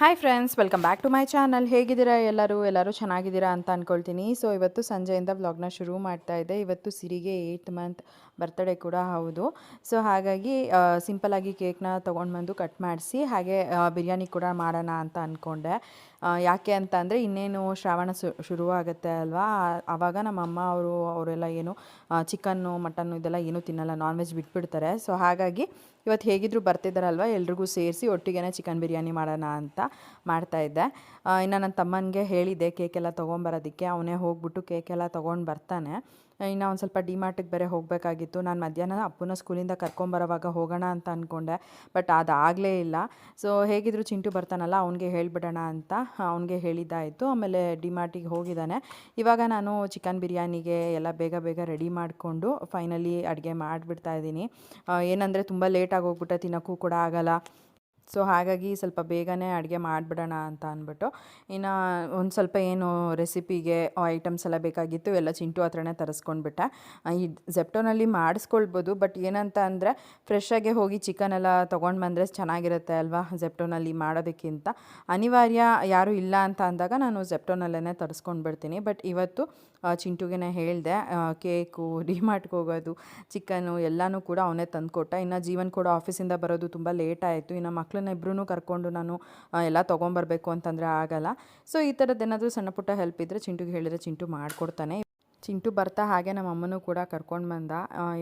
Hi friends, welcome back to my channel. ಹೇಗಿದ್ದೀರಾ ಎಲ್ಲರೂ ಚೆನ್ನಾಗಿದ್ದೀರಾ ಅಂತ ಅಂದ್ಕೊಳ್ತೀನಿ. ಸೊ ಇವತ್ತು ಸಂಜೆಯಿಂದ ವ್ಲಾಗ್ನ ಶುರು ಮಾಡ್ತಾ ಇದ್ದೆ. ಇವತ್ತು ಸಿರಿಗೆ 8th ಮಂತ್ ಬರ್ತ್ಡೇ ಕೂಡ ಹೌದು. ಸೊ ಹಾಗಾಗಿ ಸಿಂಪಲ್ಲಾಗಿ ಕೇಕ್ನ ತೊಗೊಂಡು ಬಂದು ಕಟ್ ಮಾಡಿಸಿ ಹಾಗೆ ಬಿರಿಯಾನಿ ಕೂಡ ಮಾಡೋಣ ಅಂತ ಅಂದ್ಕೊಂಡೆ. ಯಾಕೆ ಅಂತ ಅಂದರೆ ಇನ್ನೇನು ಶ್ರಾವಣ ಶುರುವಾಗುತ್ತೆ ಅಲ್ವಾ, ಆವಾಗ ನಮ್ಮಮ್ಮ ಅವರೆಲ್ಲ ಏನು ಚಿಕನ್ನು ಮಟನ್ನು ಇದೆಲ್ಲ ಏನೂ ತಿನ್ನಲ್ಲ, ನಾನ್ ವೆಜ್ ಬಿಟ್ಬಿಡ್ತಾರೆ. ಸೊ ಹಾಗಾಗಿ ಇವತ್ತು ಹೇಗಿದ್ರು ಬರ್ತಿದ್ದಾರಲ್ವ, ಎಲ್ರಿಗೂ ಸೇರಿಸಿ ಒಟ್ಟಿಗೆ ಚಿಕನ್ ಬಿರಿಯಾನಿ ಮಾಡೋಣ ಅಂತ ಮಾಡ್ತಾಯಿದ್ದೆ. ಇನ್ನು ನನ್ನ ತಮ್ಮನಿಗೆ ಹೇಳಿದ್ದೆ ಕೇಕೆಲ್ಲ ತೊಗೊಂಬರೋದಕ್ಕೆ. ಅವನೇ ಹೋಗ್ಬಿಟ್ಟು ಕೇಕೆಲ್ಲ ತೊಗೊಂಡು ಬರ್ತಾನೆ. ಇನ್ನು ಒಂದು ಸ್ವಲ್ಪ ಡಿಮಾರ್ಟಿಗೆ ಬೇರೆ ಹೋಗಬೇಕಾಗಿತ್ತು. ನಾನು ಮಧ್ಯಾಹ್ನ ಅಪ್ಪನ ಸ್ಕೂಲಿಂದ ಕರ್ಕೊಂಬರೋವಾಗ ಹೋಗೋಣ ಅಂತ ಅಂದ್ಕೊಂಡೆ, ಬಟ್ ಅದಾಗಲೇ ಇಲ್ಲ. ಸೊ ಹೇಗಿದ್ರು ಚಿಂಟು ಬರ್ತಾನಲ್ಲ, ಅವ್ನಿಗೆ ಹೇಳಿಬಿಡೋಣ ಅಂತ ಅವ್ನಿಗೆ ಹೇಳಿದ್ದಾಯಿತು. ಆಮೇಲೆ ಡಿಮಾರ್ಟಿಗೆ ಹೋಗಿದ್ದಾನೆ. ಇವಾಗ ನಾನು ಚಿಕನ್ ಬಿರಿಯಾನಿಗೆ ಎಲ್ಲ ಬೇಗ ರೆಡಿ ಮಾಡಿಕೊಂಡು ಫೈನಲಿ ಅಡುಗೆ ಮಾಡಿಬಿಡ್ತಾ ಇದ್ದೀನಿ. ಏನಂದರೆ ತುಂಬ ಲೇಟಾಗಿ ಹೋಗ್ಬಿಟ್ಟೆ, ತಿನ್ನೋಕ್ಕೂ ಕೂಡ ಆಗಲ್ಲ. ಸೊ ಹಾಗಾಗಿ ಸ್ವಲ್ಪ ಬೇಗನೆ ಅಡುಗೆ ಮಾಡಿಬಿಡೋಣ ಅಂತ ಅಂದ್ಬಿಟ್ಟು ಇನ್ನು ಒಂದು ಸ್ವಲ್ಪ ಏನು ರೆಸಿಪಿಗೆ ಐಟಮ್ಸ್ ಎಲ್ಲ ಬೇಕಾಗಿತ್ತು ಎಲ್ಲ ಚಿಂಟು ಹತ್ರನೇ ತರಿಸ್ಕೊಂಡ್ಬಿಟ್ಟೆ. ಈ ಜೆಪ್ಟೋನಲ್ಲಿ ಮಾಡಿಸ್ಕೊಳ್ಬೋದು, ಬಟ್ ಏನಂತ ಅಂದರೆ ಫ್ರೆಶ್ಶಾಗೆ ಹೋಗಿ ಚಿಕನ್ ಎಲ್ಲ ತೊಗೊಂಡು ಬಂದರೆ ಚೆನ್ನಾಗಿರುತ್ತೆ ಅಲ್ವಾ, ಜೆಪ್ಟೋನಲ್ಲಿ ಮಾಡೋದಕ್ಕಿಂತ. ಅನಿವಾರ್ಯ ಯಾರೂ ಇಲ್ಲ ಅಂತ ಅಂದಾಗ ನಾನು ಜೆಪ್ಟೋನಲ್ಲೇ ತರಿಸ್ಕೊಂಡ್ಬಿಡ್ತೀನಿ. ಬಟ್ ಇವತ್ತು ಚಿಂಟುಗೆ ಹೇಳಿದೆ, ಕೇಕು, ಡಿಮಾರ್ಟ್ಗೆ ಹೋಗೋದು, ಚಿಕನ್ನು ಎಲ್ಲನೂ ಕೂಡ ಅವನೇ ತಂದುಕೊಟ್ಟ. ಇನ್ನು ಜೀವನ್ ಕೂಡ ಆಫೀಸಿಂದ ಬರೋದು ತುಂಬ ಲೇಟ್ ಆಯಿತು. ಇನ್ನು ಮಕ್ಕಳನ್ನ ಇಬ್ಬರೂ ಕರ್ಕೊಂಡು ನಾನು ಎಲ್ಲ ತೊಗೊಂಬರ್ಬೇಕು ಅಂತಂದರೆ ಆಗಲ್ಲ. ಸೊ ಈ ಥರದ್ದೇನಾದರೂ ಸಣ್ಣ ಪುಟ್ಟ ಹೆಲ್ಪ್ ಇದ್ದರೆ ಚಿಂಟುಗೆ ಹೇಳಿದರೆ ಚಿಂಟು ಮಾಡಿಕೊಡ್ತಾನೆ. ಚಿಂಟು ಬರ್ತಾ ಹಾಗೆ ನಮ್ಮ ಅಮ್ಮನೂ ಕೂಡ ಕರ್ಕೊಂಡು ಬಂದ.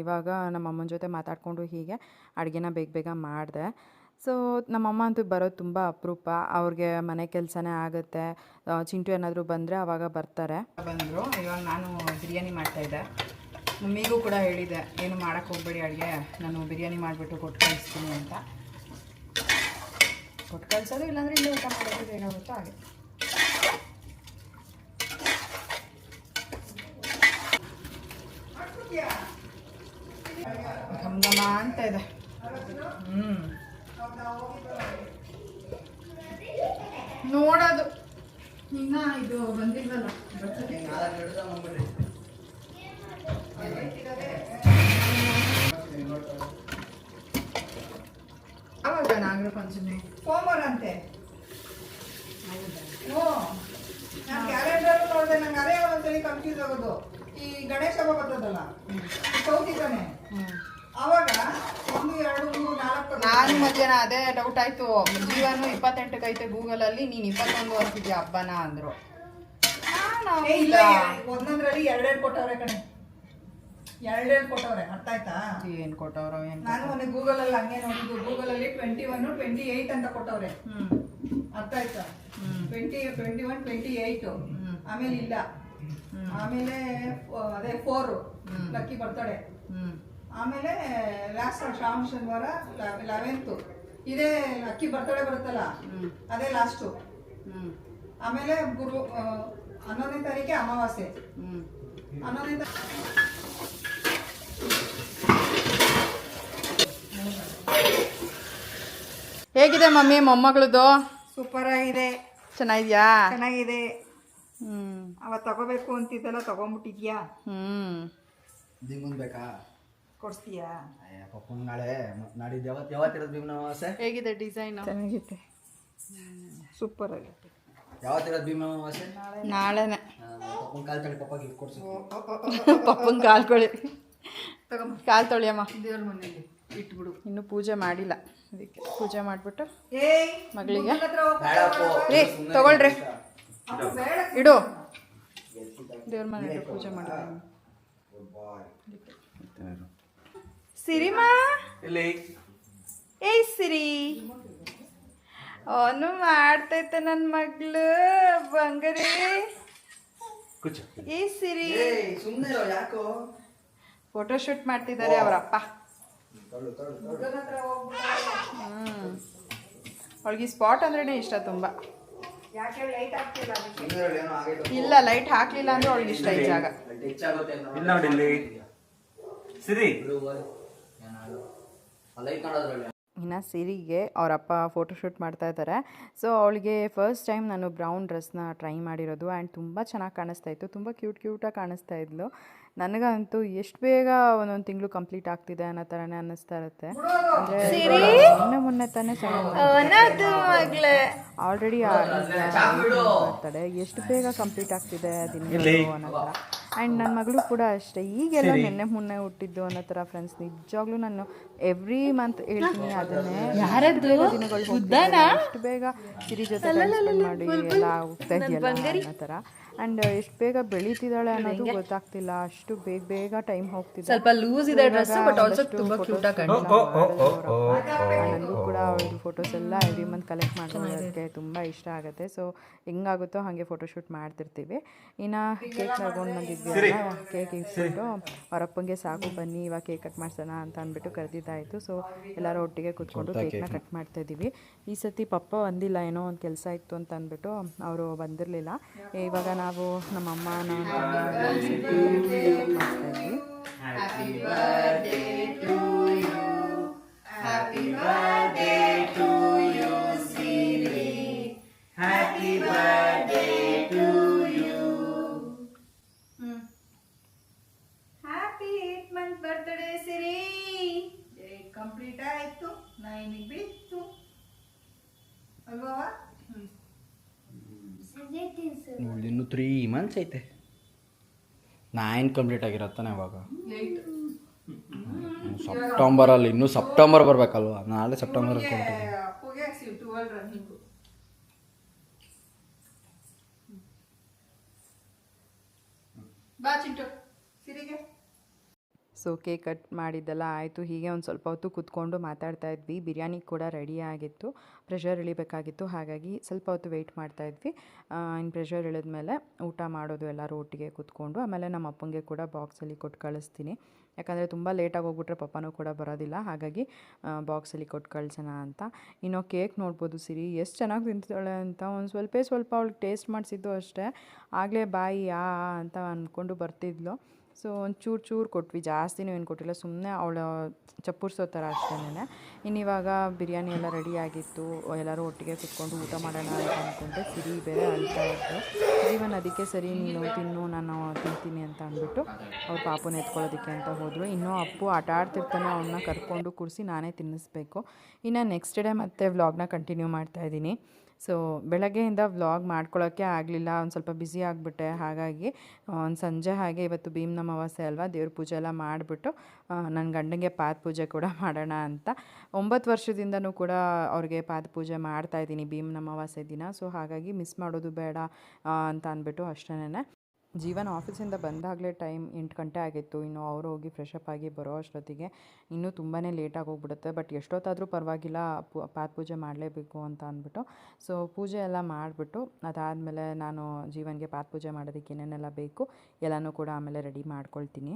ಇವಾಗ ನಮ್ಮ ಅಮ್ಮನ ಜೊತೆ ಮಾತಾಡಿಕೊಂಡು ಹೀಗೆ ಅಡುಗೆನ ಬೇಗ ಮಾಡಿದೆ. ಸೊ ನಮ್ಮಮ್ಮ ಅಂತೂ ಬರೋದು ತುಂಬ ಅಪರೂಪ, ಅವ್ರಿಗೆ ಮನೆ ಕೆಲಸನೇ ಆಗುತ್ತೆ. ಚಿಂಟು ಏನಾದರೂ ಬಂದರೆ ಆವಾಗ ಬರ್ತಾರೆ. ಬಂದರು. ಇವಾಗ ನಾನು ಬಿರಿಯಾನಿ ಮಾಡ್ತಾಯಿದ್ದೆ. ಮಮ್ಮಿಗೂ ಕೂಡ ಹೇಳಿದೆ, ಏನು ಮಾಡೋಕ್ಕೆ ಹೋಗಬೇಡಿ ಅಡುಗೆ, ನಾನು ಬಿರಿಯಾನಿ ಮಾಡಿಬಿಟ್ಟು ಕೊಟ್ಟು ಕಳಿಸ್ತೀನಿ ಅಂತ. ಕೊಟ್ಟು ಕಳಿಸೋದು, ಇಲ್ಲಾಂದರೆ ಇಲ್ಲೇ ಊಟ ಮಾಡೋದು ಹೇಗಾಗುತ್ತೋ ಹಾಗೆ. ಘಮ ಅಂತ ಇದೆ. ನೋಡೋದು ಇನ್ನ ಇದು ಬಂದಿಲ್ವಲ್ಲ. ಅವಾಗ ನಾಗರ ಪಂಚಮಿ ಸೋಮವಾರ ಅಂತೆ. ನಾನು ಕ್ಯಾಲೆಂಡರ್ ನೋಡಿದೆ, ನಂಗೆ ಅದೇ ಒಂದ್ಸರಿ ಕನ್ಫ್ಯೂಸ್ ಆಗೋದು. ಈ ಗಣೇಶ ಹಬ್ಬ ಬರ್ತದಲ್ಲ, ಚೌತಿ ತಾನೆ, ಅವಾಗ 1, 2, 3, 4 ನಾನು ಮಧ್ಯಾಹ್ನ ಅದೇ ಡೌಟ್ ಆಯ್ತು. ಜೀವನು 28ಕ್ಕೆ ಐತೆ ಗೂಗಲಲ್ಲಿ, ನೀನು 21 ಅಂತಿದ್ಯಾ ಹಬ್ಬನ ಅಂದ್ರು. ಇಲ್ಲ, ಒಂದೊಂದ್ರಲ್ಲಿ 2 ಕೊಟ್ಟವ್ರೆ ಕಣೆ, 2 ಕೊಟ್ಟವ್ರೆ. ಅರ್ಥ ಆಯ್ತಾ? ಏನು ಕೊಟ್ಟವ್ರ? ನಾನು ಮೊನ್ನೆ ಗೂಗಲಲ್ಲಿ ಹಂಗೆ ನೋಡಿದ್ದು. ಗೂಗಲಲ್ಲಿ 21, 28 ಅಂತ ಕೊಟ್ಟವ್ರೆ. ಅರ್ಥ ಆಯ್ತಾ? 20, 21, 28 ಆಮೇಲೆ ಇಲ್ಲ. ಆಮೇಲೆ ಅದೇ 4 ಲಕ್ಕಿ ಬರ್ತಡೆ. ಆಮೇಲೆ ಲಾಸ್ಟ್ ಶ್ರಾವಣ ಶನಿವಾರ 11th ಇದೇ ಅಕ್ಕಿ ಬರ್ತಡೆ ಬರುತ್ತಲ್ಲ, ಅದೇ ಲಾಸ್ಟು. ಆಮೇಲೆ 11ನೇ ತಾರೀಕೆ ಅಮಾವಾಸ್ಯೆ. 11ನೇ ಹೇಗಿದೆ ಮಮ್ಮಿ ಮೊಮ್ಮಗಳದು? ಸೂಪರ್ ಆಗಿದೆ. ಚೆನ್ನಾಗಿದ್ಯಾ? ಚೆನ್ನಾಗಿದೆ. ಅವತ್ತು ತಗೋಬೇಕು ಅಂತಿದ್ದಲ್ಲ, ತಗೊಂಡ್ಬಿಟ್ಟಿದ್ಯಾ? ಬೇಕಾ ಕೊಡ್ಸ್ತೀಯಾ? ಪಪ್ಪನ್ ನಾಳೆ ನಾಡಿದ್ದು ಯಾವತ್ತಿರೋದು ಭೀಮನ ಅಮಾವಾಸ್ಯೆ? ಹೇಗಿದೆ ಡಿಸೈನ್? ಚೆನ್ನಾಗಿದೆ, ಸೂಪರ್ ಆಗಿದೆ. ಯಾವತ್ತಿರೋದು ಭೀಮನ ಅಮಾವಾಸ್ಯೆ? ನಾಳೆನೆ. ಪಪ್ಪನ್ ಕಾಲು ತೊಳಿ, ಪಪ್ಪ ಗಿಫ್ಟ್ ಕೊಡ್ಸಿ. ಪಪ್ಪನ ಕಾಲು ತೊಳಿ, ಕಾಲು ತೊಳಿಯಮ್ಮ. ದೇವ್ರ ಮನೆಯಲ್ಲಿ ಇಟ್ಬಿಡು. ಇನ್ನೂ ಪೂಜೆ ಮಾಡಿಲ್ಲ, ಅದಕ್ಕೆ ಪೂಜೆ ಮಾಡಿಬಿಟ್ಟು ಮಗಳಿಗೆ ತಗೊಳ್ರಿ, ಇಡು. ದೇವ್ರ ಮನೆಯಲ್ಲಿ ಪೂಜೆ ಮಾಡಿ. ಸಿರಿಮಾ, ಏಯ್ ಸಿರಿ, ಅವನು ಮಾಡ್ತೈತೆ ನನ್ನ ಮಗಳು ಬಂಗಾರಿ. ಏ ಸಿರಿ, ಫೋಟೋ ಶೂಟ್ ಮಾಡ್ತಿದ್ದಾರೆ ಅವರಪ್ಪ. ಅವಳಿಗೆ ಸ್ಪಾಟ್ ಅಂದ್ರೇ ಇಷ್ಟ ತುಂಬ. ಇಲ್ಲ, ಲೈಟ್ ಹಾಕ್ಲಿಲ್ಲ ಅಂದ್ರೆ ಅವಳಿಗೆ ಇಷ್ಟ ಈ ಜಾಗ. ಇನ್ನು ಸಿರಿಗೆ ಅವರಪ್ಪ ಫೋಟೋಶೂಟ್ ಮಾಡ್ತಾ ಇದ್ದಾರೆ. ಸೊ ಅವಳಿಗೆ ಫಸ್ಟ್ ಟೈಮ್ ನಾನು ಬ್ರೌನ್ ಡ್ರೆಸ್ನ ಟ್ರೈ ಮಾಡಿರೋದು. ಆ್ಯಂಡ್ ತುಂಬ ಚೆನ್ನಾಗಿ ಕಾಣಿಸ್ತಾ ಇತ್ತು, ತುಂಬ ಕ್ಯೂಟಾಗಿ ಕಾಣಿಸ್ತಾ ಇದ್ಲು. ನನಗಂತೂ ಎಷ್ಟು ಬೇಗ ಒಂದೊಂದು ತಿಂಗಳು ಕಂಪ್ಲೀಟ್ ಆಗ್ತಿದೆ ಅನ್ನೋ ಥರನೇ ಅನ್ನಿಸ್ತಾ ಇರುತ್ತೆ. ಅಂದರೆ ಮೊನ್ನೆ ತಾನೇ ಆಲ್ರೆಡಿ ಬರ್ತಡೆ ಎಷ್ಟು ಬೇಗ ಕಂಪ್ಲೀಟ್ ಆಗ್ತಿದೆ ದಿನಗಳು ಅನ್ನೋ ಥರ. ಆ್ಯಂಡ್ ನನ್ನ ಮಗಳು ಕೂಡ ಅಷ್ಟೇ, ಈಗೆಲ್ಲ ನೆನ್ನೆ ಮೊನ್ನೆ ಹುಟ್ಟಿದ್ದು ಅನ್ನೋ ಥರ ಫ್ರೆಂಡ್ಸ್. ನಿಜವಾಗ್ಲೂ ನಾನು ಎವ್ರಿ ಮಂತ್ ಹೇಳ್ತೀನಿ ಅದನ್ನೇ, ದಿನಗಳು ಎಷ್ಟು ಬೇಗ ಸಿರಿ ಜೊತೆ ಸ್ಪೆಂಡ್ ಮಾಡಿ ಎಲ್ಲ ಹೋಗ್ತಾ ಇದೆಯಲ್ಲ ಅನ್ನೋ ಥರ. ಆ್ಯಂಡ್ ಎಷ್ಟು ಬೇಗ ಬೆಳೀತಿದ್ದಾಳೆ ಅನ್ನೋದು ಗೊತ್ತಾಗ್ತಿಲ್ಲ, ಅಷ್ಟು ಬೇಗ ಬೇಗ ಟೈಮ್ ಹೋಗ್ತಿದೆ. ಸ್ವಲ್ಪ ಲೂಸ್ ಇದೆ ಡ್ರೆಸ್, ಬಟ್ ಆಲ್ಸೋ ತುಂಬಾ ಕ್ಯೂಟ್ ಆಗಿ ಕಾಣ್ತಿದೆ. ನನಗೂ ಕೂಡ ಅವಳದು ಫೋಟೋಸ್ ಎಲ್ಲ ಎವ್ರಿ ಮಂತ್ ಕಲೆಕ್ಟ್ ಮಾಡೋದಕ್ಕೆ ತುಂಬ ಇಷ್ಟ ಆಗುತ್ತೆ. ಸೊ ಹೆಂಗಾಗುತ್ತೋ ಹಾಗೆ ಫೋಟೋಶೂಟ್ ಮಾಡ್ತಿರ್ತೀವಿ. ಇನ್ನು ಕೇಕ್ ತಗೊಂಡು ಬಂದಿದ್ವಿ, ಕೇಕ್ ಇಟ್ಬಿಟ್ಟು ಅವರಪ್ಪಂಗೆ ಸಾಕು ಬನ್ನಿ ಇವಾಗ ಕೇಕ್ ಕಟ್ ಮಾಡ್ಸೋಣ ಅಂತ ಅಂದ್ಬಿಟ್ಟು ಕರೆದಿದ್ದಾಯಿತು. ಸೊ ಎಲ್ಲರೂ ಒಟ್ಟಿಗೆ ಕೂತ್ಕೊಂಡು ಕೇಕ್ನ ಕಟ್ ಮಾಡ್ತಾಯಿದ್ದೀವಿ. ಈ ಸತಿ ಪಪ್ಪ ಬಂದಿಲ್ಲ, ಏನೋ ಒಂದು ಕೆಲಸ ಇತ್ತು ಅಂತ ಅಂದ್ಬಿಟ್ಟು ಅವರು ಬಂದಿರಲಿಲ್ಲ. ಇವಾಗ ನಾವು ನಮ್ಮಮ್ಮ ಬರ್ತ್ಡೇ ಸಿರಿ ಕಂಪ್ಲೀಟ್ ಆಯ್ತು, 9 ಬಿತ್ತು ಅಲ್ವಾ? ಇನ್ನು 3 months ಐತೆ. 9 ಕಂಪ್ಲೀಟ್ ಆಗಿರತ್ತಾನೆ ಅವಾಗ. ಸೆಪ್ಟೆಂಬರಲ್ಲಿ, ಇನ್ನೂ ಸೆಪ್ಟೆಂಬರ್ ಬರಬೇಕಲ್ವ? ನಾಳೆ ಸೆಪ್ಟೆಂಬರಲ್ಲಿ ಕೊಡ್ತೀವಿ. ಬಾ ಚಿಂಟು ಸಿರಿಗೆ. ಸೊ ಕೇಕ್ ಕಟ್ ಮಾಡಿದ್ದೆಲ್ಲ ಆಯಿತು. ಹೀಗೆ ಒಂದು ಸ್ವಲ್ಪ ಹೊತ್ತು ಕೂತ್ಕೊಂಡು ಮಾತಾಡ್ತಾ ಇದ್ವಿ. ಬಿರಿಯಾನಿ ಕೂಡ ರೆಡಿ ಆಗಿತ್ತು, ಪ್ರೆಷರ್ ಇಳಿಬೇಕಾಗಿತ್ತು, ಹಾಗಾಗಿ ಸ್ವಲ್ಪ ಹೊತ್ತು ವೆಯ್ಟ್ ಮಾಡ್ತಾಯಿದ್ವಿ. ಇನ್ನು ಪ್ರೆಷರ್ ಇಳಿದ್ಮೇಲೆ ಊಟ ಮಾಡೋದು ಎಲ್ಲರೂ ಒಟ್ಟಿಗೆ ಕೂತ್ಕೊಂಡು. ಆಮೇಲೆ ನಮ್ಮ ಅಪ್ಪಂಗೆ ಕೂಡ ಬಾಕ್ಸಲ್ಲಿ ಕೊಟ್ಟು ಕಳಿಸ್ತೀನಿ, ಯಾಕಂದರೆ ತುಂಬ ಲೇಟಾಗಿ ಹೋಗ್ಬಿಟ್ರೆ ಪಪ್ಪನೂ ಕೂಡ ಬರೋದಿಲ್ಲ, ಹಾಗಾಗಿ ಬಾಕ್ಸಲ್ಲಿ ಕೊಟ್ಟು ಕಳ್ಸೋಣ ಅಂತ. ಇನ್ನು ಕೇಕ್ ನೋಡ್ಬೋದು ಸಿರಿ ಎಷ್ಟು ಚೆನ್ನಾಗಿ ತಿಂತಾಳೆ ಅಂತ. ಒಂದು ಸ್ವಲ್ಪ ಅವಳಿಗೆ ಟೇಸ್ಟ್ ಮಾಡಿಸಿದ್ದು ಅಷ್ಟೇ, ಆಗಲೇ ಬಾಯಿ ಅಂತ ಅಂದ್ಕೊಂಡು ಬರ್ತಿದ್ಲು. ಸೊ ಒಂದು ಚೂರು ಕೊಟ್ವಿ, ಜಾಸ್ತಿನೂ ಏನು ಕೊಟ್ಟಿಲ್ಲ, ಸುಮ್ಮನೆ ಅವಳು ಚಪ್ಪುರ್ಸೋ ಥರ ಅಷ್ಟೇನೆ. ಇನ್ನಿವಾಗ ಬಿರಿಯಾನಿ ಎಲ್ಲ ರೆಡಿಯಾಗಿತ್ತು, ಎಲ್ಲರೂ ಒಟ್ಟಿಗೆ ಕುತ್ಕೊಂಡು ಊಟ ಮಾಡೋಣ ಅಂತ ಅಂದ್ಕೊಂಡೆ. ಸಿರಿ ಬೇರೆ ಅಳ್ತಾ ಇತ್ತು. ಜೀವನ್ ಅದಕ್ಕೆ ಸರಿ ನೀನು ತಿನ್ನು, ನಾನು ತಿಂತೀನಿ ಅಂತ ಅಂದ್ಬಿಟ್ಟು ಅವ್ರು ಪಾಪುನ ಎತ್ಕೊಳ್ಳೋದಕ್ಕೆ ಅಂತ ಹೋದರು. ಇನ್ನೂ ಅಪ್ಪು ಆಟ ಆಡ್ತಿರ್ತಾನೆ, ಅವನ್ನ ಕರ್ಕೊಂಡು ಕೂರಿಸಿ ನಾನೇ ತಿನ್ನಿಸ್ಬೇಕು. ಇನ್ನು ನೆಕ್ಸ್ಟ್ ಡೇ ಮತ್ತೆ ವ್ಲಾಗ್ನ ಕಂಟಿನ್ಯೂ ಮಾಡ್ತಾಯಿದ್ದೀನಿ. ಸೊ ಬೆಳಗ್ಗೆಯಿಂದ ವ್ಲಾಗ್ ಮಾಡ್ಕೊಳ್ಳೋಕ್ಕೆ ಆಗಲಿಲ್ಲ, ಒಂದು ಸ್ವಲ್ಪ ಬ್ಯುಸಿ ಆಗಿಬಿಟ್ಟೆ. ಹಾಗಾಗಿ ಒಂದು ಸಂಜೆ ಹಾಗೆ ಇವತ್ತು ಭೀಮ್ನ ಅಮಾವಾಸ್ಯೆ ಅಲ್ವಾ, ದೇವ್ರ ಪೂಜೆ ಎಲ್ಲ ಮಾಡಿಬಿಟ್ಟು ನನ್ನ ಗಂಡನಿಗೆ ಪಾದ ಪೂಜೆ ಕೂಡ ಮಾಡೋಣ ಅಂತ 9 ವರ್ಷದಿಂದನೂ ಕೂಡ ಅವ್ರಿಗೆ ಪಾದ ಪೂಜೆ ಮಾಡ್ತಾಯಿದ್ದೀನಿ ಭೀಮ್ನ ಅಮಾವಾಸ್ಯೆ ದಿನ. ಸೊ ಹಾಗಾಗಿ ಮಿಸ್ ಮಾಡೋದು ಬೇಡ ಅಂತ ಅಂದ್ಬಿಟ್ಟು ಅಷ್ಟೇನೆ. ಜೀವನ ಆಫೀಸಿಂದ ಬಂದಾಗಲೇ ಟೈಮ್ 8 ಗಂಟೆ ಆಗಿತ್ತು. ಇನ್ನು ಅವರು ಹೋಗಿ ಫ್ರೆಶ್ ಅಪ್ ಆಗಿ ಬರೋ ಅಷ್ಟೊತ್ತಿಗೆ ಇನ್ನೂ ತುಂಬಾ ಲೇಟಾಗಿ ಹೋಗ್ಬಿಡುತ್ತೆ. ಬಟ್ ಎಷ್ಟೊತ್ತಾದರೂ ಪರವಾಗಿಲ್ಲ, ಪಾದ ಪೂಜೆ ಮಾಡಲೇಬೇಕು ಅಂತ ಅಂದ್ಬಿಟ್ಟು ಸೊ ಪೂಜೆ ಎಲ್ಲ ಮಾಡಿಬಿಟ್ಟು ಅದಾದಮೇಲೆ ನಾನು ಜೀವನ್ಗೆ ಪಾದ ಪೂಜೆ ಮಾಡೋದಕ್ಕೆ ಏನೇನೆಲ್ಲ ಬೇಕು ಎಲ್ಲನೂ ಕೂಡ ಆಮೇಲೆ ರೆಡಿ ಮಾಡ್ಕೊಳ್ತೀನಿ.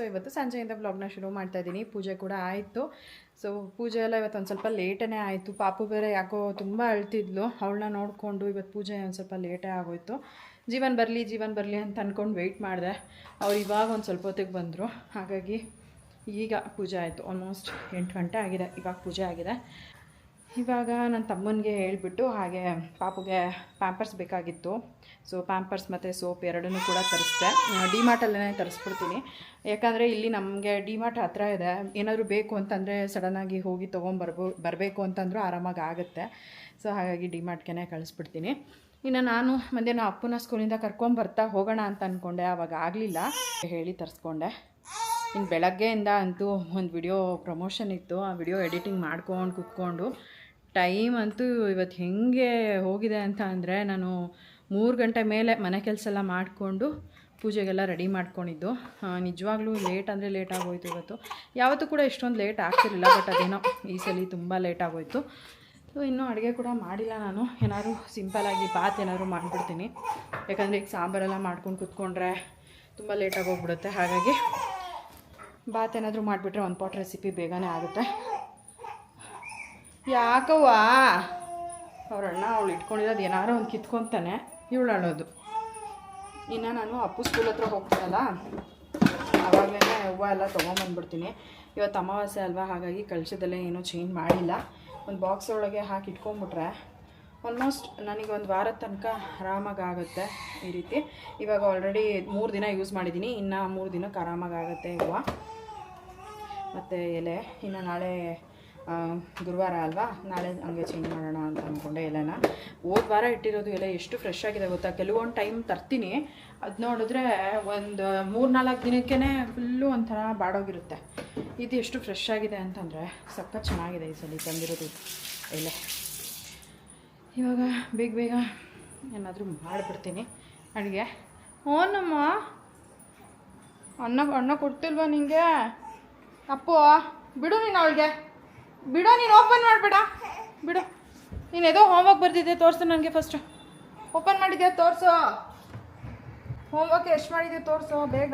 ಇವತ್ತು ಸಂಜೆಯಿಂದ ವ್ಲಾಗ್ನ ಶುರು ಮಾಡ್ತಾ ಇದ್ದೀನಿ. ಪೂಜೆ ಕೂಡ ಆಯಿತು. ಸೊ ಪೂಜೆ ಎಲ್ಲ ಇವತ್ತು ಒಂದು ಸ್ವಲ್ಪ ಲೇಟೇ ಆಯಿತು. ಪಾಪು ಬೇರೆ ಯಾಕೋ ತುಂಬ ಅಳ್ತಿದ್ಲು, ಅವಳನ್ನ ನೋಡಿಕೊಂಡು ಇವತ್ತು ಪೂಜೆ ಒಂದು ಸ್ವಲ್ಪ ಲೇಟೇ ಆಗೋಯಿತು. ಜೀವನ್ ಬರಲಿ ಅಂತ ಅಂದ್ಕೊಂಡು ವೆಯ್ಟ್ ಮಾಡಿದೆ. ಅವ್ರು ಇವಾಗ ಒಂದು ಸ್ವಲ್ಪ ಹೊತ್ತಿಗೆ ಬಂದರು, ಹಾಗಾಗಿ ಈಗ ಪೂಜೆ ಆಯಿತು. ಆಲ್ಮೋಸ್ಟ್ 8 ಗಂಟೆ ಆಗಿದೆ, ಇವಾಗ ಪೂಜೆ ಆಗಿದೆ. ಇವಾಗ ನನ್ನ ತಮ್ಮನಿಗೆ ಹೇಳಿಬಿಟ್ಟು ಹಾಗೆ ಪಾಪುಗೆ ಪ್ಯಾಂಪರ್ಸ್ ಬೇಕಾಗಿತ್ತು. ಸೊ ಪ್ಯಾಂಪರ್ಸ್ ಮತ್ತು ಸೋಪ್ ಎರಡನ್ನೂ ಕೂಡ ತರಿಸ್ದೆ. ಡಿಮಾರ್ಟಲ್ಲೇ ತರಿಸ್ಬಿಡ್ತೀನಿ, ಯಾಕಂದರೆ ಇಲ್ಲಿ ನಮಗೆ ಡಿಮಾರ್ಟ್ ಹತ್ರ ಇದೆ. ಏನಾದರೂ ಬೇಕು ಅಂತಂದರೆ ಸಡನ್ನಾಗಿ ಹೋಗಿ ಬರಬೇಕು ಅಂತಂದರೂ ಆರಾಮಾಗಿ ಆಗುತ್ತೆ. ಸೊ ಹಾಗಾಗಿ ಡಿಮಾರ್ಟ್ಗೆ ಕಳಿಸ್ಬಿಡ್ತೀನಿ. ಇನ್ನು ನಾನು ಮಧ್ಯಾಹ್ನ ಅಪ್ಪನ ಸ್ಕೂಲಿಂದ ಕರ್ಕೊಂಬರ್ತಾ ಹೋಗೋಣ ಅಂತ ಅಂದ್ಕೊಂಡೆ, ಆವಾಗ ಆಗಲಿಲ್ಲ, ಹೇಳಿ ತರಿಸ್ಕೊಂಡೆ. ಇನ್ನು ಬೆಳಗ್ಗೆಯಿಂದ ಅಂತೂ ಒಂದು ವಿಡಿಯೋ ಪ್ರಮೋಷನ್ ಇತ್ತು, ಆ ವಿಡಿಯೋ ಎಡಿಟಿಂಗ್ ಮಾಡ್ಕೊಂಡು ಕೂತ್ಕೊಂಡು ಟೈಮ್ ಅಂತೂ ಇವತ್ತು ಹೇಗೆ ಹೋಗಿದೆ ಅಂತ ಅಂದರೆ, ನಾನು 3 ಗಂಟೆ ಮೇಲೆ ಮನೆ ಕೆಲಸ ಎಲ್ಲ ಮಾಡಿಕೊಂಡು ಪೂಜೆಗೆಲ್ಲ ರೆಡಿ ಮಾಡ್ಕೊಂಡಿದ್ದು. ನಿಜವಾಗ್ಲೂ ಲೇಟ್ ಅಂದರೆ ಲೇಟ್ ಆಗೋಯ್ತು ಇವತ್ತು. ಯಾವತ್ತೂ ಕೂಡ ಇಷ್ಟೊಂದು ಲೇಟ್ ಆಗ್ತಿರಲಿಲ್ಲ, ಬಟ್ ಅದೇನೋ ಈ ಸಲ ತುಂಬ ಲೇಟ್ ಆಗೋಯ್ತು. ಸೊ ಇನ್ನೂ ಅಡುಗೆ ಕೂಡ ಮಾಡಿಲ್ಲ ನಾನು. ಏನಾದ್ರು ಸಿಂಪಲಾಗಿ ಬಾತ್ ಏನಾದ್ರು ಮಾಡಿಬಿಡ್ತೀನಿ, ಯಾಕಂದರೆ ಈಗ ಸಾಂಬಾರೆಲ್ಲ ಮಾಡ್ಕೊಂಡು ಕೂತ್ಕೊಂಡ್ರೆ ತುಂಬ ಲೇಟಾಗಿ ಹೋಗ್ಬಿಡುತ್ತೆ. ಹಾಗಾಗಿ ಬಾತ್ ಏನಾದರೂ ಮಾಡಿಬಿಟ್ರೆ ಒಂದು ಪಾಟ್ ರೆಸಿಪಿ ಬೇಗನೆ ಆಗುತ್ತೆ. ಯಾಕವ್ವ ಅವ್ರ ಅಣ್ಣ ಅವಳು ಇಟ್ಕೊಂಡಿರೋದು ಏನಾರು ಒಂದು ಕಿತ್ಕೊತಾನೆ, ಇವಳು ಅಳೋದು. ಇನ್ನು ನಾನು ಅಪ್ಪು ಸ್ಕೂಲ್ ಹತ್ರ ಹೋಗ್ತೀನಲ್ಲ, ಆವಾಗಲೇ ಹೂವು ಎಲ್ಲ ತೊಗೊಂಬಂದ್ಬಿಡ್ತೀನಿ. ಇವತ್ತು ಅಮಾವಾಸ್ಯೆ ಅಲ್ವಾ, ಹಾಗಾಗಿ ಕಳಶದಲ್ಲೇ ಏನೂ ಚೇಂಜ್ ಮಾಡಿಲ್ಲ. ಒಂದು ಬಾಕ್ಸ್ ಒಳಗೆ ಹಾಕಿ ಇಟ್ಕೊಂಡ್ಬಿಟ್ರೆ ಆಲ್ಮೋಸ್ಟ್ ನನಗೆ ಒಂದು ವಾರದ ತನಕ ಆರಾಮಾಗಿ ಆಗುತ್ತೆ. ಈ ರೀತಿ ಇವಾಗ ಆಲ್ರೆಡಿ 3 ದಿನ ಯೂಸ್ ಮಾಡಿದ್ದೀನಿ, ಇನ್ನು 3 ದಿನಕ್ಕೆ ಆರಾಮಾಗಿ ಆಗುತ್ತೆ ಹೂವು ಮತ್ತು ಎಲೆ. ಇನ್ನು ನಾಳೆ ಗುರುವಾರ ಅಲ್ವಾ, ನಾಳೆ ಹಂಗೆ ಚೇಂಜ್ ಮಾಡೋಣ ಅಂತ ಅಂದ್ಕೊಂಡೆ. ಎಲೆನ ಹೋದ ವಾರ ಇಟ್ಟಿರೋದು ಎಲೆ ಎಷ್ಟು ಫ್ರೆಶ್ ಆಗಿದೆ ಗೊತ್ತಾ. ಕೆಲವೊಂದು ಟೈಮ್ ತರ್ತೀನಿ, ಅದು ನೋಡಿದ್ರೆ ಒಂದು 3-4 ದಿನಕ್ಕೇ ಫುಲ್ಲು ಒಂಥರ ಬಾಡೋಗಿರುತ್ತೆ. ಇದು ಎಷ್ಟು ಫ್ರೆಶ್ ಆಗಿದೆ ಅಂತಂದರೆ ಸಖತ್ ಚೆನ್ನಾಗಿದೆ ಈ ಸಲ ತಂದಿರೋದು ಎಲೆ. ಇವಾಗ ಬೇಗ ಬೇಗ ಏನಾದರೂ ಮಾಡಿಬಿಡ್ತೀನಿ ಅಡುಗೆ. ನಮ್ಮ ಅನ್ನ ಕೊಡ್ತಿಲ್ವಾ ನಿಂಗೆ? ಅಪ್ಪು ಬಿಡು, ನೀನು ಅವಳಿಗೆ ಬಿಡು, ನೀನು ಓಪನ್ ಮಾಡಬೇಡ, ಬಿಡು. ನೀನು ಏದೋ ಹೋಮ್ವರ್ಕ್ ಬರ್ತಿದ್ದೆ, ತೋರಿಸು ನನಗೆ ಫಸ್ಟು. ಓಪನ್ ಮಾಡಿದ್ಯಾ ತೋರಿಸು, ಹೋಮ್ವರ್ಕ್ ಎಷ್ಟು ಮಾಡಿದ್ಯಾ ತೋರಿಸು ಬೇಗ.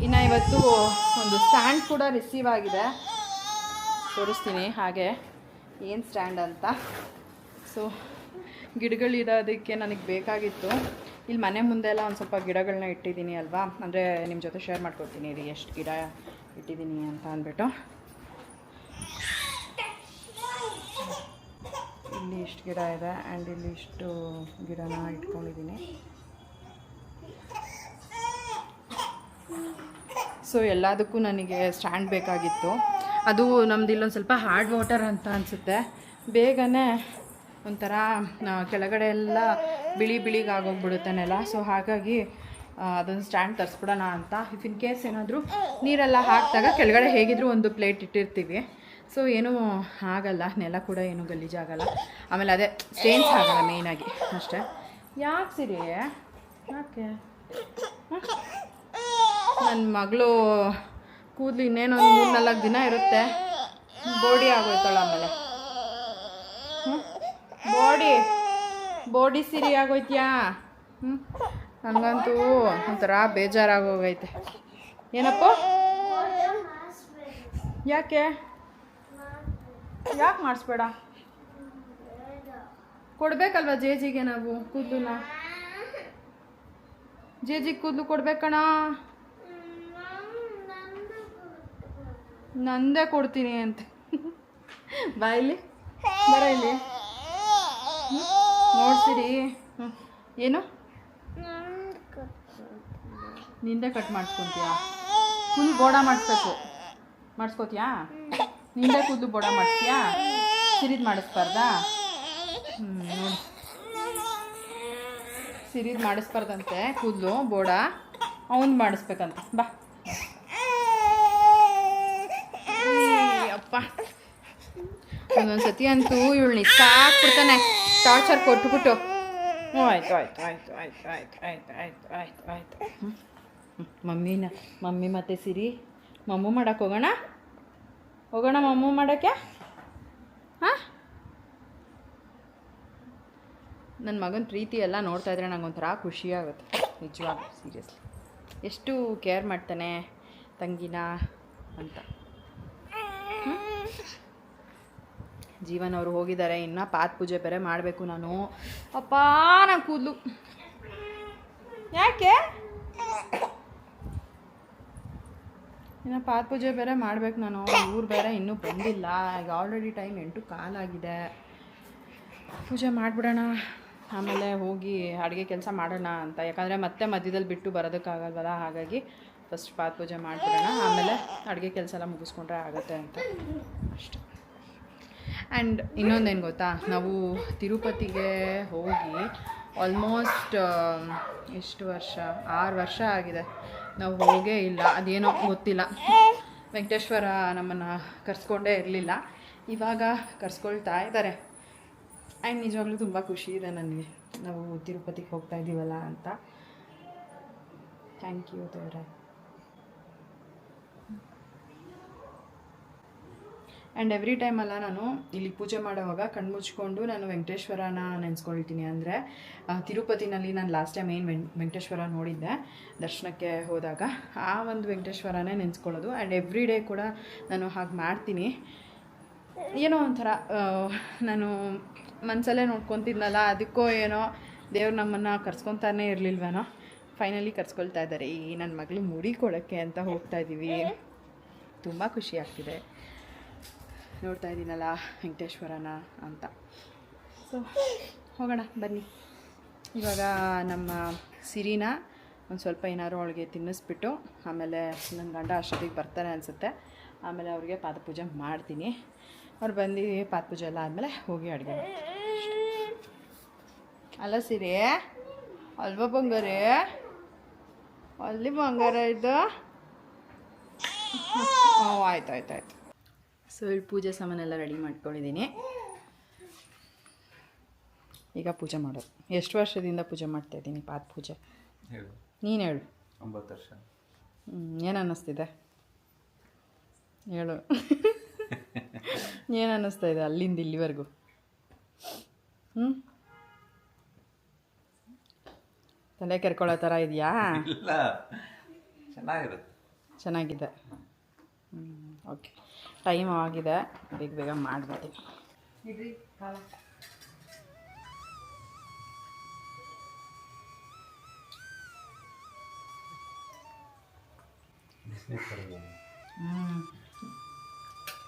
ಇನ್ನು ಇವತ್ತು ಒಂದು ಸ್ಟ್ಯಾಂಡ್ ಕೂಡ ರಿಸೀವ್ ಆಗಿದೆ, ತೋರಿಸ್ತೀನಿ ಹಾಗೆ ಏನು ಸ್ಟ್ಯಾಂಡ್ ಅಂತ. ಸೊ ಗಿಡಗಳಿರೋದಕ್ಕೆ ನನಗೆ ಬೇಕಾಗಿತ್ತು. ಇಲ್ಲಿ ಮನೆ ಮುಂದೆ ಎಲ್ಲ ಒಂದು ಸ್ವಲ್ಪ ಗಿಡಗಳನ್ನ ಇಟ್ಟಿದ್ದೀನಿ ಅಲ್ವಾ, ಅಂದರೆ ನಿಮ್ಮ ಜೊತೆ ಶೇರ್ ಮಾಡ್ಕೊಡ್ತೀನಿ ರೀ ಎಷ್ಟು ಗಿಡ ಇಟ್ಟಿದ್ದೀನಿ ಅಂತ ಅಂದ್ಬಿಟ್ಟು. ಇಲ್ಲಿ ಇಷ್ಟು ಗಿಡ ಇದೆ ಆ್ಯಂಡ್ ಇಲ್ಲಿ ಇಷ್ಟು ಗಿಡನ ಇಟ್ಕೊಂಡಿದ್ದೀನಿ. ಸೊ ಎಲ್ಲದಕ್ಕೂ ನನಗೆ ಸ್ಟ್ಯಾಂಡ್ ಬೇಕಾಗಿತ್ತು. ಅದು ನಮ್ದು ಇಲ್ಲೊಂದು ಸ್ವಲ್ಪ ಹಾರ್ಡ್ ವಾಟರ್ ಅಂತ ಅನಿಸುತ್ತೆ, ಬೇಗನೆ ಒಂಥರ ಕೆಳಗಡೆ ಎಲ್ಲ ಬಿಳಿಗಾಗೋಗ್ಬಿಡುತ್ತೆ ನೆಲ. ಸೊ ಹಾಗಾಗಿ ಅದೊಂದು ಸ್ಟ್ಯಾಂಡ್ ತರಿಸ್ಬಿಡೋಣ ಅಂತ. ಇಫ್ ಇನ್ ಕೇಸ್ ಏನಾದರೂ ನೀರೆಲ್ಲ ಹಾಕಿದಾಗ ಕೆಳಗಡೆ ಹೇಗಿದ್ರೂ ಒಂದು ಪ್ಲೇಟ್ ಇಟ್ಟಿರ್ತೀವಿ, ಸೊ ಏನೂ ಆಗಲ್ಲ, ನೆಲ ಕೂಡ ಏನೂ ಗಲೀಜಾಗಲ್ಲ. ಆಮೇಲೆ ಅದೇ ಸ್ಟೇನ್ಸ್ ಆಗಲ್ಲ ಮೇಯ್ನಾಗಿ ಅಷ್ಟೇ. ಯಾಕೆ ಸಿರಿ ಯಾಕೆ ನನ್ನ ಮಗಳು ಕೂದಲು ಇನ್ನೇನೊಂದು 3-4 ದಿನ ಇರುತ್ತೆ, ಬೋಡಿ ಆಗೋಯ್ತಾಳ. ಆಮೇಲೆ ಬೋಡಿ ಸಿರಿ ಆಗೋಯ್ತ್ಯಾ? ನನಗಂತೂ ಒಂಥರ ಬೇಜಾರಾಗೋಗೈತೆ. ಏನಪ್ಪ ಯಾಕೆ ಮಾಡಿಸ್ಬೇಡ? ಕೊಡ್ಬೇಕಲ್ವ ಜೇಜಿಗೆ ನಾವು ಕೂದಲನ್ನ, ಜೇಜಿಗೆ ಕೂದಲು ಕೊಡ್ಬೇಕಣ. ನಂದೇ ಕೊಡ್ತೀನಿ ಅಂತ ಬಾಯಿಲಿ ಬರ ಇಲ್ಲಿ ನೋಡ್ಸಿರಿ. ಏನು ನಿಂದೆ ಕಟ್ ಮಾಡಿಸ್ಕೊತೀಯಾ? ಫುಲ್ ಬೋಡ ಮಾಡಿಸ್ಕೋತೀಯಾ? ನಿಂದೆ ಕೂದಲು ಬೋಡ ಮಾಡಿಸ್ತೀಯಾ? ಸಿರಿದು ಮಾಡಿಸ್ಬಾರ್ದಾ? ನೋಡಿ, ಸಿರಿದು ಮಾಡಿಸ್ಬಾರ್ದಂತೆ ಕೂದಲು ಬೋಡ, ಅವನು ಮಾಡಿಸ್ಬೇಕಂತ. ಬಾ ಅಪ್ಪ, ಒಂದೊಂದು ಸತಿ ಅಂತೂ ಇವಳು ನಿಸ್ಕಾಕ್ಬಿಡ್ತಾನೆ ಟಾರ್ಚರ್ ಕೊಟ್ಬಿಟ್ಟು. ಆಯ್ತು. ಮಮ್ಮಿ ಮತ್ತೆ ಸಿರಿ ಮಮ್ಮು ಮಾಡೋಕ್ಕೆ ಹೋಗೋಣ ಮಮ್ಮು ಮಾಡೋಕ್ಕೆ. ಹಾಂ, ನನ್ನ ಮಗನ ಪ್ರೀತಿ ಎಲ್ಲ ನೋಡ್ತಾ ಇದ್ರೆ ನಂಗೊಂಥರ ಖುಷಿಯಾಗುತ್ತೆ ನಿಜವಾಗ್ಲೂ. ಸೀರಿಯಸ್ಲಿ ಎಷ್ಟು ಕೇರ್ ಮಾಡ್ತಾನೆ ತಂಗಿನ ಅಂತ. ಜೀವನ್ ಅವರು ಹೋಗಿದ್ದಾರೆ, ಇನ್ನು ಪಾತ್ ಪೂಜೆ ಬೇರೆ ಮಾಡಬೇಕು ನಾನು. ಅಪ್ಪ ನನ್ನ ಕೂದಲು ಯಾಕೆ? ಇನ್ನು ಪಾತ್ ಪೂಜೆ ಬೇರೆ ಮಾಡಬೇಕು ನಾನು. ಇವ್ರು ಬೇರೆ ಇನ್ನೂ ಬಂದಿಲ್ಲ, ಈಗ ಆಲ್ರೆಡಿ ಟೈಮ್ 8:15 ಆಗಿದೆ. ಪೂಜೆ ಮಾಡಿಬಿಡೋಣ, ಆಮೇಲೆ ಹೋಗಿ ಅಡುಗೆ ಕೆಲಸ ಮಾಡೋಣ ಅಂತ. ಯಾಕಂದರೆ ಮತ್ತೆ ಮಧ್ಯದಲ್ಲಿ ಬಿಟ್ಟು ಬರೋದಕ್ಕಾಗಲ್ವಲ್ಲ, ಹಾಗಾಗಿ ಫಸ್ಟ್ ಪಾತ್ ಪೂಜೆ ಮಾಡಿಬಿಡೋಣ, ಆಮೇಲೆ ಅಡುಗೆ ಕೆಲಸ ಎಲ್ಲ ಮುಗಿಸ್ಕೊಂಡ್ರೆ ಆಗುತ್ತೆ ಅಂತ ಅಷ್ಟೆ. ಆ್ಯಂಡ್ ಇನ್ನೊಂದೇನು ಗೊತ್ತಾ, ನಾವು ತಿರುಪತಿಗೆ ಹೋಗಿ ಆಲ್ಮೋಸ್ಟ್ ಎಷ್ಟು ವರ್ಷ, 6 ವರ್ಷ ಆಗಿದೆ ನಾವು ಹೋಗೇ ಇಲ್ಲ. ಅದೇನೋ ಗೊತ್ತಿಲ್ಲ, ವೆಂಕಟೇಶ್ವರ ನಮ್ಮನ್ನು ಕರೆಸ್ಕೊಂಡೇ ಇರಲಿಲ್ಲ. ಇವಾಗ ಕರ್ಸ್ಕೊಳ್ತಾ ಇದ್ದಾರೆ. ಆ್ಯಂಡ್ ನಿಜವಾಗ್ಲೂ ತುಂಬ ಖುಷಿ ಇದೆ ನನಗೆ, ನಾವು ತಿರುಪತಿಗೆ ಹೋಗ್ತಾ ಇದ್ದೀವಲ್ಲ ಅಂತ. ಥ್ಯಾಂಕ್ ಯು ದೇವ್ರೆ. ಆ್ಯಂಡ್ ಎವ್ರಿ ಟೈಮಲ್ಲ ನಾನು ಇಲ್ಲಿ ಪೂಜೆ ಮಾಡೋವಾಗ ಕಣ್ಮುಚ್ಕೊಂಡು ನಾನು ವೆಂಕಟೇಶ್ವರನ ನೆನೆಸ್ಕೊಳ್ತೀನಿ. ಅಂದರೆ ತಿರುಪತಿನಲ್ಲಿ ನಾನು ಲಾಸ್ಟ್ ಟೈಮ್ ಏನು ವೆಂಕಟೇಶ್ವರ ನೋಡಿದ್ದೆ ದರ್ಶನಕ್ಕೆ ಹೋದಾಗ, ಆ ಒಂದು ವೆಂಕಟೇಶ್ವರನೇ ನೆನೆಸ್ಕೊಳ್ಳೋದು. ಆ್ಯಂಡ್ ಎವ್ರಿ ಡೇ ಕೂಡ ನಾನು ಹಾಗೆ ಮಾಡ್ತೀನಿ. ಏನೋ ಒಂಥರ ನಾನು ಮನಸಲ್ಲೇ ನೋಡ್ಕೊತಿದ್ನಲ್ಲ, ಅದಕ್ಕೋ ಏನೋ ದೇವ್ರು ನಮ್ಮನ್ನು ಕರ್ಸ್ಕೊತಾನೇ ಇರಲಿಲ್ವೇನೋ, ಫೈನಲಿ ಕರ್ಸ್ಕೊಳ್ತಾ ಇದ್ದಾರೆ. ಈ ನನ್ನ ಮಗಳು ಮುಡಿ ಕೊಡೋಕ್ಕೆ ಅಂತ ಹೋಗ್ತಾ ಇದ್ದೀವಿ. ತುಂಬ ಖುಷಿ ಆಗ್ತಿದೆ ನೋಡ್ತಾ ಇದ್ದೀನಲ್ಲ ವೆಂಕಟೇಶ್ವರನ ಅಂತ. ಸೊ ಹೋಗೋಣ ಬನ್ನಿ. ಇವಾಗ ನಮ್ಮ ಸಿರಿನ ಒಂದು ಸ್ವಲ್ಪ ಏನಾದ್ರು ಅವಳಿಗೆ ತಿನ್ನಿಸ್ಬಿಟ್ಟು, ಆಮೇಲೆ ನನ್ನ ಗಂಡ ಅಷ್ಟೊತ್ತಿಗೆ ಬರ್ತಾರೆ ಅನಿಸುತ್ತೆ. ಆಮೇಲೆ ಅವ್ರಿಗೆ ಪಾದಪೂಜೆ ಮಾಡ್ತೀನಿ. ಅವ್ರು ಬಂದು ಪಾದಪೂಜೆ ಎಲ್ಲ ಆದಮೇಲೆ ಹೋಗಿ ಅಡುಗೆ ಅಲ್ಲ ಸಿರಿ, ಅಲ್ವಾ ಬಂಗಾರೆ? ಅಲ್ಲಿ ಬಂಗಾರ ಇದು. ಆಯ್ತು. ಸೊ ಇಲ್ಲಿ ಪೂಜೆ ಸಾಮಾನೆಲ್ಲ ರೆಡಿ ಮಾಡ್ಕೊಂಡಿದ್ದೀನಿ. ಈಗ ಪೂಜೆ ಮಾಡೋದು. ಎಷ್ಟು ವರ್ಷದಿಂದ ಪೂಜೆ ಮಾಡ್ತಾಯಿದ್ದೀನಿ ಪಾದ ಪೂಜೆ? ನೀನು ಹೇಳು. 9 ವರ್ಷ. ಏನು ಅನ್ನಿಸ್ತಿದೆ ಹೇಳು. ಏನು ಅನ್ನಿಸ್ತಾ ಇದೆ ಅಲ್ಲಿಂದ ಇಲ್ಲಿವರೆಗೂ? ತಲೆ ಕೆರ್ಕೊಳ್ಳೋ ಥರ ಇದೆಯಾ? ಇಲ್ಲ, ಚೆನ್ನಾಗಿರುತ್ತೆ. ಚೆನ್ನಾಗಿದೆ. ಓಕೆ, ಟೈಮ್ ಆಗಿದೆ, ಬೇಗ ಮಾಡಿಬಿಡ್ತೀನಿ. ಇಡ್ರಿ ಕಾಲ.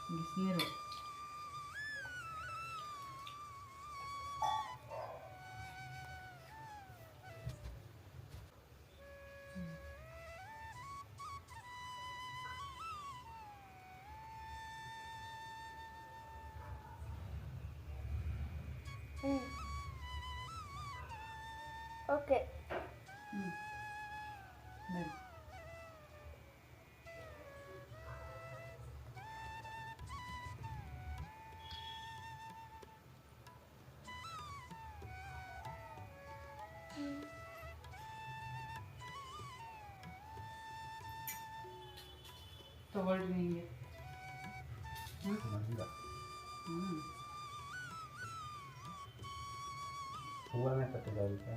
ಬಿಸಿನೀರು. ಓಕೆ. ತಗೊಳ್ರಿ ನಿಮಗೆ. ಹೂವನ್ನೇ ಕಟ್ಟಿದ್ದಾಗುತ್ತೆ.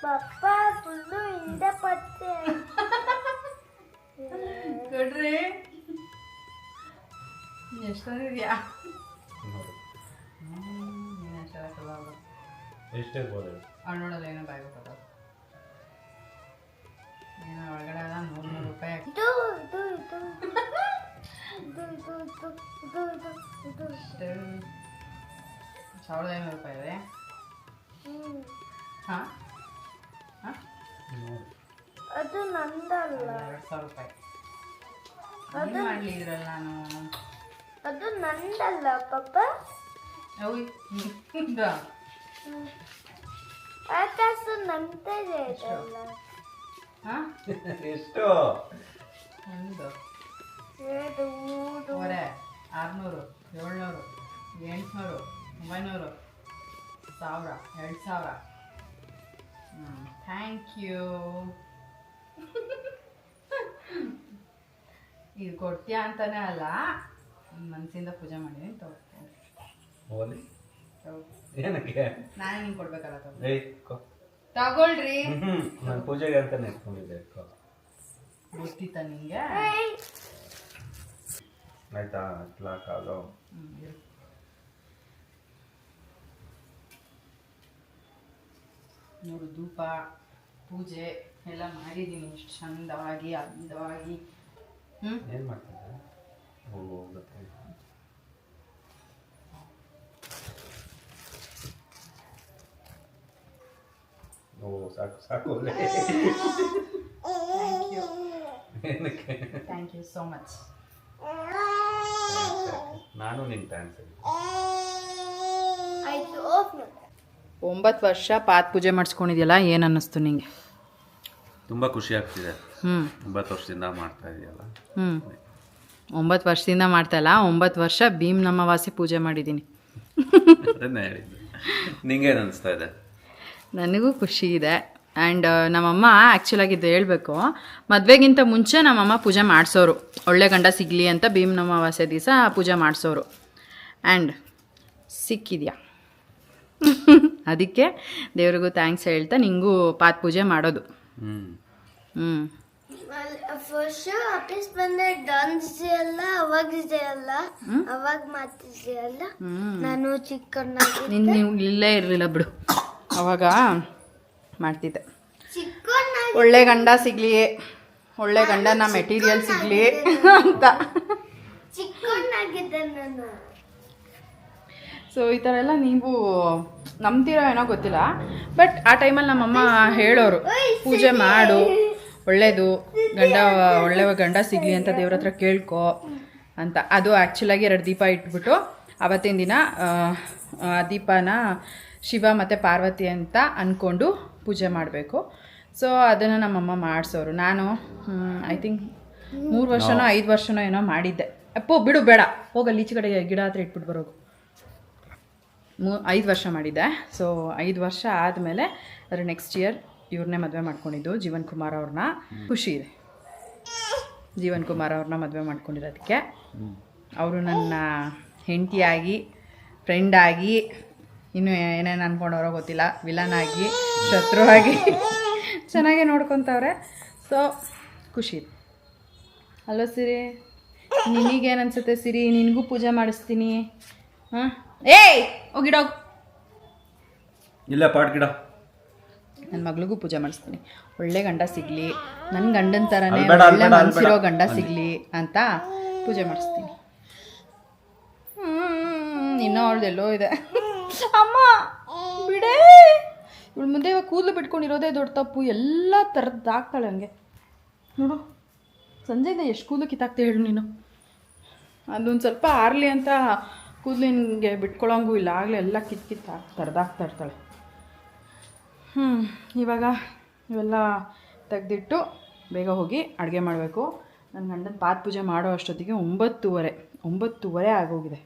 ಪಪ್ಪ ಫುಲ್ಲು ಇಂದ ಪತ್ತೆ ಕೊಡ್ರಿ. ಎಷ್ಟೊಂದಿದೆಯಾ? ಎಷ್ಟೇ ಬೋದು ಅವ್ಳು ನೋಡಲ್ಲ, ಏನೋ ಬಾಯ್ ಹೋಗೋದು, ಏನೋ ಒಳಗಡೆ ಎಲ್ಲ 100 ರೂಪಾಯಿ. ಇದು ಇದು ಇದು ಇದು ಇದು ಇದು ಇದು ಇದು 1500 ರೂಪಾಯಿ ಇದೆ. ಹಾಂ, ಅದು ನಂದಲ್ಲ. 2000 ರೂಪಾಯಿ. ಏನು ಮಾಡಲಿ ಇದ್ರಲ್ಲಿ ನಾನು? ಅದು ನಂದಲ್ಲ ಪಪ್ಪ. ಆಕಾಶ ನಂತದೆ ಇದಲ್ಲ. ಹಾಂ, ಎಷ್ಟು? ಒಂದು 7 600, 700, 800, 900, 1000, 2000. Thank you. ಇದು ಕೊಡ್ತೀಯಾ ಅಂತಾನೆ ಅಲ್ಲ, ಮನಸ್ಸಿಂದ ಪೂಜೆ ಮಾಡಿದ್ದೀನಿ ಹೋಲಿ ಏನಕ್ಕೆ ನಾನೇ ನಿಂಗೆ ಕೊಡ್ಬೇಕಲ್ಲ ತಗೋ. ಏಯ್ ತಗೊಳ್ರಿ. ನಾನು ಪೂಜೆಗೆ ಅಂತಾನೆ ಇಟ್ಕೊಂಡಿದ್ದೆ ಗೊತ್ತಿತ್ತ ನಿಂಗೆ? ಆಯ್ತಾ ಕಾಲು ನೋಡು ಧೂಪ ಪೂಜೆ ಎಲ್ಲ ಮಾಡಿದ್ದೀನಿ ಎಷ್ಟು ಚಂದವಾಗಿ ಅಂದವಾಗಿ. ಏನು ಮಾಡ್ತಿದ್ದೆ? ಓ ಗೊತ್ತಾಯ್ತು. ಓ ಸಾಕು ಸಾಕು ಏನಕ್ಕೆ ಥ್ಯಾಂಕ್ ಯು ಸೋ ಮಚ್. ನಾನು ನಿನ್ನ ಥ್ಯಾಂಕ್ಸ್ ಆಯ್ತು ಓಫ್ ಮಾಡು. 9 ವರ್ಷ ಪಾತ್ ಪೂಜೆ ಮಾಡಿಸ್ಕೊಂಡಿದ್ಯಲ್ಲ, ಏನು ಅನ್ನಿಸ್ತು ನಿಂಗೆ? ತುಂಬ ಖುಷಿ ಆಗ್ತಿದೆ. 9 ವರ್ಷದಿಂದ ಮಾಡ್ತಾ ಇದೆಯಲ್ಲ. 9 ವರ್ಷದಿಂದ ಮಾಡ್ತಾಯಿಲ್ಲ, 9 ವರ್ಷ ಭೀಮ್ ನಮ್ಮವಾಸಿ ಪೂಜೆ ಮಾಡಿದ್ದೀನಿ. ಅದನ್ನೇ ಹೇಳಿದ್ದು. ನಿಂಗೇನು ಅನಿಸ್ತಾ ಇದೆ? ನನಗೂ ಖುಷಿ ಇದೆ. ಆ್ಯಂಡ್ ನಮ್ಮಮ್ಮ ಆ್ಯಕ್ಚುಲಾಗಿ ಇದು ಹೇಳಬೇಕು, ಮದುವೆಗಿಂತ ಮುಂಚೆ ನಮ್ಮಮ್ಮ ಪೂಜೆ ಮಾಡಿಸೋರು, ಒಳ್ಳೆ ಗಂಡ ಸಿಗಲಿ ಅಂತ ಭೀಮ್ ನಮ್ಮವಾಸೆ ದಿವಸ ಪೂಜೆ ಮಾಡಿಸೋರು. ಆ್ಯಂಡ್ ಸಿಕ್ಕಿದ್ಯಾ, ಅದಕ್ಕೆ ದೇವ್ರಿಗೂ ಥ್ಯಾಂಕ್ಸ್ ಹೇಳ್ತಾ ನಿಂಗೂ ಪಾತ್ ಪೂಜೆ ಮಾಡೋದು. ಫಸ್ಟ್ ವಾಪಸ್ ಬಂದ್ರೆ ಡಾನ್ಸ್ ಇದೆಯಲ್ಲ, ಅವಾಗ ಇದೆಯಲ್ಲ, ಅವಾಗ ಮಾಡ್ತಿದೆಯಲ್ಲ. ನಾನು ಚಿಕ್ಕಣ್ಣಾಗಿ ನೀವು ಇಲ್ಲೇ ಇರಲಿಲ್ಲ ಬಿಡು, ಅವಾಗ ಮಾಡ್ತಿದ್ದೆ. ಚಿಕ್ಕಣ್ಣಾಗಿ ಒಳ್ಳೆ ಗಂಡ ಸಿಗಲಿ, ಒಳ್ಳೆ ಗಂಡನ ಮೆಟೀರಿಯಲ್ ಸಿಗಲಿ ಅಂತ. ಚಿಕ್ಕಣ್ಣಾಗಿದ್ದೆ ನಾನು. ಸೊ ಈ ಥರ ಎಲ್ಲ ನೀವು ನಂಬ್ತಿರೋ ಏನೋ ಗೊತ್ತಿಲ್ಲ, ಬಟ್ ಆ ಟೈಮಲ್ಲಿ ನಮ್ಮಮ್ಮ ಹೇಳೋರು, ಪೂಜೆ ಮಾಡು, ಒಳ್ಳೇದು ಒಳ್ಳೆ ಗಂಡ ಸಿಗಲಿ ಅಂತ ದೇವ್ರ ಹತ್ರ ಕೇಳ್ಕೊ ಅಂತ. ಅದು ಆ್ಯಕ್ಚುಲಾಗಿ 2 ದೀಪ ಇಟ್ಬಿಟ್ಟು ಆವತ್ತಿನ ದಿನ ದೀಪನ ಶಿವ ಮತ್ತು ಪಾರ್ವತಿ ಅಂತ ಅಂದ್ಕೊಂಡು ಪೂಜೆ ಮಾಡಬೇಕು. ಸೊ ಅದನ್ನು ನಮ್ಮಮ್ಮ ಮಾಡಿಸೋರು. ನಾನು ಐ ಥಿಂಕ್ 3 ವರ್ಷನೋ 5 ವರ್ಷನೋ ಏನೋ ಮಾಡಿದ್ದೆ. ಅಪ್ಪೋ ಬಿಡು ಬೇಡ, ಹೋಗಲ್ಲಿ ಈಚೆ ಕಡೆ ಗಿಡ ಹತ್ರ ಇಟ್ಬಿಟ್ಟು ಬರೋದು. 5 ವರ್ಷ ಮಾಡಿದ್ದೆ. ಸೊ 5 ವರ್ಷ ಆದಮೇಲೆ ಅದ್ರ ನೆಕ್ಸ್ಟ್ ಇಯರ್ ಇವ್ರನ್ನೇ ಮದುವೆ ಮಾಡ್ಕೊಂಡಿದ್ದು, ಜೀವನ್ ಕುಮಾರ್ ಅವ್ರನ್ನ. ಖುಷಿ ಇದೆ ಜೀವನ್ ಕುಮಾರ್ ಅವ್ರನ್ನ ಮದುವೆ ಮಾಡ್ಕೊಂಡಿರೋದಕ್ಕೆ. ಅವರು ನನ್ನ ಹೆಂಡತಿಯಾಗಿ, ಫ್ರೆಂಡಾಗಿ, ಇನ್ನೂ ಏನೇನು ಅಂದ್ಕೊಂಡವ್ರೋ ಗೊತ್ತಿಲ್ಲ, ವಿಲನ್ ಆಗಿ, ಶತ್ರುವಾಗಿ ಚೆನ್ನಾಗೇ ನೋಡ್ಕೊತವ್ರೆ. ಸೊ ಖುಷಿ ಇದೆ ಅಲ್ವ ಸಿರಿ? ನಿನಗೇನು ಅನ್ಸುತ್ತೆ ಸಿರಿ? ನಿನಗೂ ಪೂಜೆ ಮಾಡಿಸ್ತೀನಿ. ಹಾಂ ಏಯ್ ಹೋಗಿಡೋಗು. ಇಲ್ಲ ಪಾಟ್ ಗಿಡ. ನನ್ನ ಮಗಳಿಗೂ ಪೂಜೆ ಮಾಡಿಸ್ತೀನಿ, ಒಳ್ಳೆ ಗಂಡ ಸಿಗಲಿ, ನನ್ನ ಗಂಡನ ಥರನೇ ಅಲ್ಲಿ ಬೇಡ, ಅಲ್ಲಿ ಒಳ್ಳೆ ಬೇಡ, ಅಲ್ಲಿ ಮನಸ್ಸಿರೋ ಬೇಡ. ಗಂಡ ಸಿಗಲಿ ಅಂತ ಪೂಜೆ ಮಾಡಿಸ್ತೀನಿ. ಇನ್ನೂ ಅವಳ್ದೆಲ್ಲೋ ಇದೆ. ಅಮ್ಮ ಬಿಡೇ, ಇವಳು ಮುಂದೆ ಇವಾಗ ಕೂದಲು ಬಿಟ್ಕೊಂಡಿರೋದೇ ದೊಡ್ಡ ತಪ್ಪು. ಎಲ್ಲ ಥರದ್ದು ಆಗ್ತಾಳೆ ಹಂಗೆ ನೋಡು. ಸಂಜೆಯಿಂದ ಎಷ್ಟು ಕೂದಲು ಕಿತ್ತಾಕ್ತೆ ಹೇಳು ನೀನು. ಅದೊಂದು ಸ್ವಲ್ಪ ಆರಲಿ ಅಂತ ಕೂದಲಿನಿಗೆ ಬಿಟ್ಕೊಳ್ಳೋಂಗೂ ಇಲ್ಲ, ಆಗಲೇ ಎಲ್ಲ ಕಿತ್ತು ತರದಾಗ್ತಾ ಇರ್ತಾಳೆ. ಇವಾಗ ಇವೆಲ್ಲ ತೆಗೆದಿಟ್ಟು ಬೇಗ ಹೋಗಿ ಅಡುಗೆ ಮಾಡಬೇಕು. ನನ್ನ ಗಂಡನ ಪಾತ್ ಪೂಜೆ ಮಾಡೋ ಅಷ್ಟೊತ್ತಿಗೆ 9:30 ಆಗೋಗಿದೆ.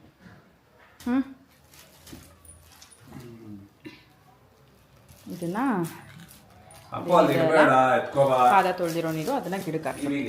ಇದನ್ನು ಪಾದ ತೊಳೆದಿರೋ ನೀರು ಅದನ್ನು ಗಿಡಕ್ಕೆ ಹಾಕ್ತೀನಿ.